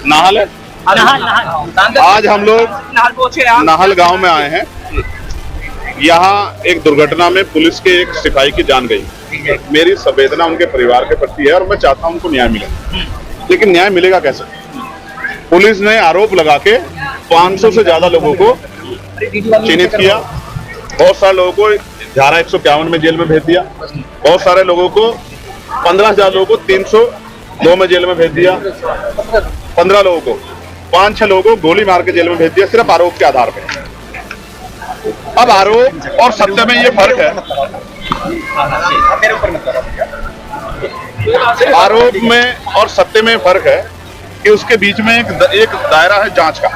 Nahal है। आज हम लोग नाहल गांव में आए हैं। यहाँ एक दुर्घटना में पुलिस के एक सिपाही की जान गई। मेरी संवेदना उनके परिवार के प्रति है और मैं चाहता हूं उनको न्याय मिले, लेकिन न्याय मिलेगा कैसे? पुलिस ने आरोप लगा के 500 से ज्यादा लोगों को चिन्हित किया, बहुत सारे लोगों को धारा 151 में जेल में भेज दिया, बहुत सारे लोगों को 15,000 लोगों को 302 में जेल में भेज दिया, 15 लोगों को 5-6 लोगों को गोली मार के जेल में भेज दिया, सिर्फ आरोप के आधार पर। अब आरोप और सत्य में ये फर्क है। आरोप में और सत्य में फर्क है कि उसके बीच में एक दायरा है जांच का।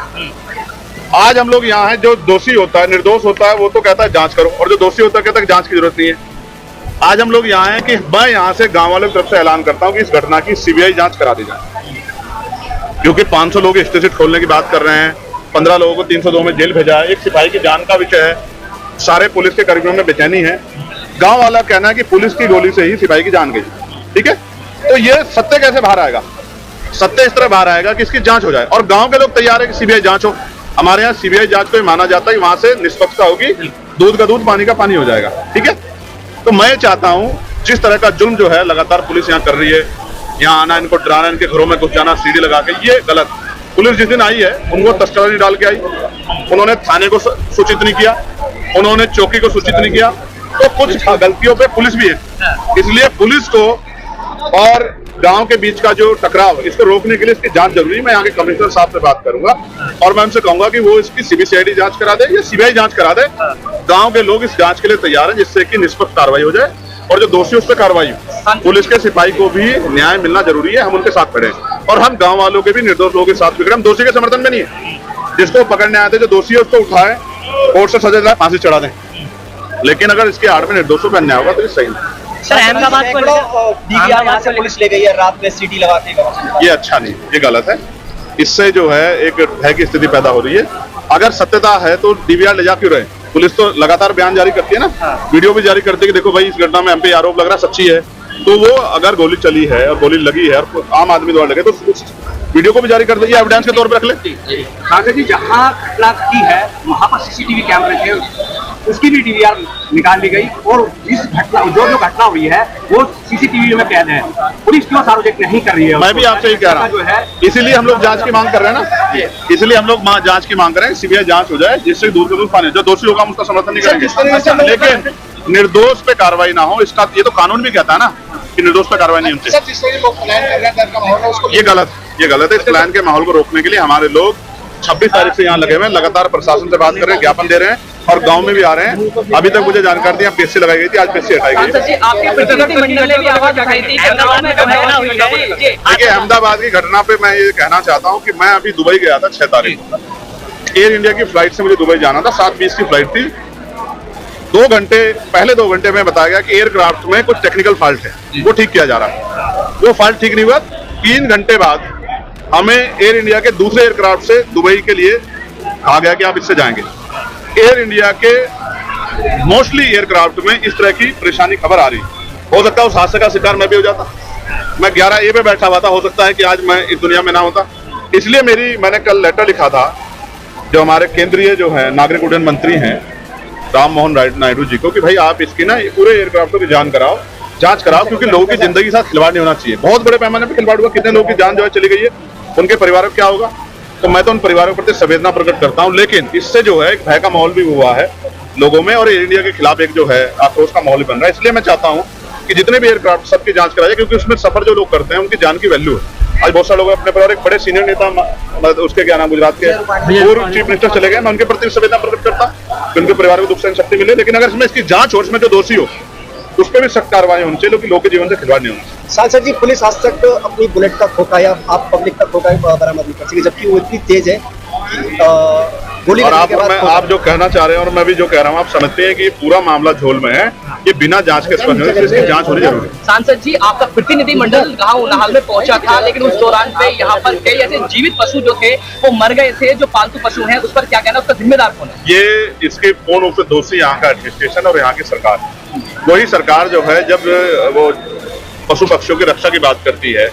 आज हम लोग यहाँ हैं, जो दोषी होता है, निर्दोष होता है, वो तो कहता है जांच करो, और जो दोषी होता है कहता है जांच की जरूरत नहीं है। आज हम लोग यहाँ हैं कि मैं यहाँ से गांव वालों की तरफ से ऐलान करता हूँ कि इस घटना की सीबीआई जांच करा दी जाए, क्योंकि 500 लोग स्टेशन खोलने की बात कर रहे हैं, 15 लोगों को 302 में जेल भेजा है, एक सिपाही की जान का विषय है, सारे पुलिस के कर्मियों में बेचैनी है। गांव वाला कहना है कि पुलिस की गोली से ही सिपाही की जान गई। ठीक है, तो ये सत्य कैसे बाहर आएगा? सत्य इस तरह बाहर आएगा कि इसकी जांच हो जाए, और गांव के लोग तैयार है कि सीबीआई जांच हो। हमारे यहाँ सीबीआई जांच को माना जाता है, वहां से निष्पक्षता होगी, दूध का दूध पानी का पानी हो जाएगा। ठीक है, तो मैं चाहता हूँ जिस तरह का जुल्म जो है लगातार पुलिस यहाँ कर रही है, यहाँ आना, इनको डराना, इनके घरों में घुस जाना सीढ़ी लगा के, ये गलत। पुलिस जिस दिन आई है उनको तस्करी नहीं डाल के आई, उन्होंने थाने को सूचित नहीं किया, उन्होंने चौकी को सूचित नहीं किया, तो कुछ गलतियों पे पुलिस भी है। इसलिए पुलिस को और गांव के बीच का जो टकराव, इसको रोकने के लिए इसकी जांच जरूरी है। मैं यहाँ के कमिश्नर साहब से बात करूंगा और मैं उनसे कहूंगा कि वो इसकी सीबीसीआईडी जांच करा दे या सीबीआई जांच करा दे। गांव के लोग इस जांच के लिए तैयार हैं, जिससे कि निष्पक्ष कार्रवाई हो जाए और जो दोषी उस पर कार्रवाई हो। पुलिस के सिपाही को भी न्याय मिलना जरूरी है, हम उनके साथ खड़े हैं, और हम गांव वालों के भी, निर्दोष लोगों के साथ भी खड़े। हम दोषी के समर्थन में नहीं है, जिसको पकड़ने आए थे, जो दोषी है उसको उठाए, कोर्ट से सजा दिलाए, फांसी चढ़ा दें, लेकिन अगर इसके आड़ में निर्दोषों पर अन्याय होगा तो ये सही नहीं। सर, अहमदाबाद को यहाँ से पुलिस ले गई है रात में सीटी लगा के, ये अच्छा नहीं, ये गलत है। इससे जो है एक भय की स्थिति पैदा हो रही है। अगर सत्यता है तो डीवीआर ले जा क्यों रहे? पुलिस तो लगातार बयान जारी करती है ना, वीडियो भी जारी करती है कि देखो भाई इस घटना में हम पे आरोप लग रहा है, सच्ची है। तो वो अगर गोली चली है और गोली लगी है और आम आदमी द्वारा लगे, तो उस वीडियो को भी जारी कर दीजिए, एविडेंस के तौर पर रख ले। काका जी, जहाँ घटना की है वहाँ पर सीसीटीवी कैमरे थे, उसकी भी डीवीआर निकाल ली गई, और इस घटना जो घटना हुई है वो सीसीटीवी में कैद है। पुलिस क्यों सार्वजनिक नहीं कर रही है? मैं भी आपसे ही कह रहा हूँ, इसीलिए हम लोग जांच की मांग कर रहे हैं ना, इसलिए हम लोग जांच की मांग कर रहे हैं, सीबीआई जांच हो जाए, जिससे दूर के दूर पाने, जो दोषी होगा हम उसका समर्थन नहीं करेंगे, लेकिन निर्दोष पे कार्रवाई ना हो, इसका ये तो कानून भी कहता है ना कि निर्दोष पे कार्रवाई नहीं होती। ये गलत है। इस प्लान के माहौल को रोकने के लिए हमारे लोग 26 तारीख से यहाँ लगे हुए हैं, लगातार प्रशासन से बात कर रहे हैं, ज्ञापन दे रहे हैं, और गांव में भी आ रहे हैं। अभी तक मुझे जानकारी दी पीएससी लगाई गई थी, आज पीएससी हटाई गई। देखिए, अहमदाबाद की घटना पे मैं ये कहना चाहता हूँ कि मैं अभी दुबई गया था 6 तारीख को। एयर इंडिया की फ्लाइट से मुझे दुबई जाना था, 7:20 की फ्लाइट थी। 2 घंटे पहले 2 घंटे में बताया गया कि एयरक्राफ्ट में कुछ टेक्निकल फॉल्ट है, वो ठीक किया जा रहा है। वो फॉल्ट ठीक नहीं हुआ, 3 घंटे बाद हमें एयर इंडिया के दूसरे एयरक्राफ्ट से दुबई के लिए कहा गया कि आप इससे जाएंगे। एयर इंडिया के मोस्टली एयरक्राफ्ट में इस तरह की परेशानी खबर आ रही। हो सकता है उस हादसे का शिकार मैं भी हो जाता, मैं 11A पे बैठा हुआ था, हो सकता है कि आज मैं इस दुनिया में ना होता। इसलिए मैंने कल लेटर लिखा था जो हमारे केंद्रीय जो है नागरिक उड्डयन मंत्री हैं राम मोहन नायडू जी को, कि भाई आप इसकी ना पूरे एयरक्राफ्टों की जांच कराओ, क्योंकि लोगों की जिंदगी के साथ खिलवाड़ नहीं होना चाहिए। बहुत बड़े पैमाने पर खिलवाड़ हुआ, कितने लोगों की जान जो है चली गई है, उनके परिवारों को क्या होगा? तो मैं तो उन परिवारों के प्रति संवेदना प्रकट करता हूं, लेकिन इससे जो है एक भय का माहौल भी हुआ है लोगों में, और एयर इंडिया के खिलाफ एक जो है आक्रोश का माहौल भी बन रहा है। इसलिए मैं चाहता हूं कि जितने भी एयरक्राफ्ट सबकी जांच कराई जाए, क्योंकि उसमें सफर जो लोग करते हैं उनकी जान की वैल्यू है। आज बहुत सारे लोग अपने परिवार, एक बड़े सीनियर नेता, उसके क्या नाम, गुजरात के पूर्व चीफ मिनिस्टर चले गए, मैं उनके प्रति संवेदना प्रकट करता कि उनके परिवार को दुख सहन शक्ति मिले। लेकिन अगर इसमें इसकी जांच हो, इसमें जो दोषी हो उस पर भी सख्त कार्रवाई होनी चाहिए, क्योंकि लोगों के जीवन से खिलवाड़ नहीं होना चाहिए। सांसद जी, पुलिस आज तक अपनी बुलेट का खोखा या आप पब्लिक का खोखा बरामद नहीं कर सकी, जबकि वो इतनी तेज है गोली। और आप जो कहना चाह रहे हैं और मैं भी जो कह रहा हूँ, आप समझते हैं कि पूरा मामला झोल में है, ये बिना जांच के स्पष्ट है, इसकी जांच होनी जरूरी है। सांसद जी, आपका प्रतिनिधिमंडल गांव नाहल में पहुंचा था, लेकिन उस दौरान पे यहाँ पर कई ऐसे जीवित पशु जो थे वो मर गए थे, जो पालतू पशु हैं, उस पर क्या कहना, उसका जिम्मेदार कौन है? ये इसके पूर्ण रूप से दोषी यहाँ का एडमिनिस्ट्रेशन और यहाँ की सरकार। वही सरकार जो है जब वो पशु पक्षियों की रक्षा की बात करती है,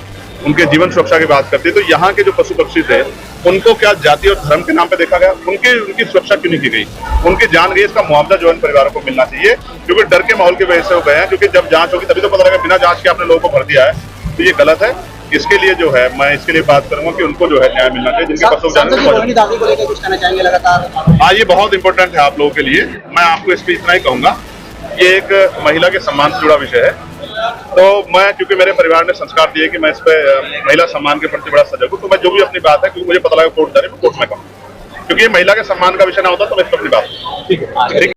उनके जीवन सुरक्षा की बात करती है, तो यहाँ के जो पशु पक्षी थे उनको क्या जाति और धर्म के नाम पे देखा गया? उनकी सुरक्षा क्यों नहीं की गई? उनकी जान गई, इसका मुआवजा जो है परिवारों को मिलना चाहिए, क्योंकि डर के माहौल की वजह से वो गए हैं। क्योंकि जब जांच होगी तभी तो पता लगा, बिना जांच के आपने लोगों को भर दिया है, तो ये गलत है। इसके लिए जो है मैं इसके लिए बात करूंगा कि उनको जो है न्याय मिलना चाहिए, जिनके पशु रोहिणी दादी को लेकर कुछ कहना चाहेंगे लगातार? हाँ, ये बहुत इंपॉर्टेंट है आप लोगों के लिए। मैं आपको इस पर इतना ही कहूंगा, ये एक महिला के सम्मान से जुड़ा विषय है। तो मैं, क्योंकि मेरे परिवार ने संस्कार दिए कि मैं इस पे महिला सम्मान के प्रति बड़ा सजग हूँ, तो मैं जो भी अपनी बात है, क्योंकि मुझे पता लगा कोर्ट जा रही है, कोर्ट में कहूँ, क्योंकि ये महिला के सम्मान का विषय ना होता तो मैं इस पर अपनी बात। ठीक है।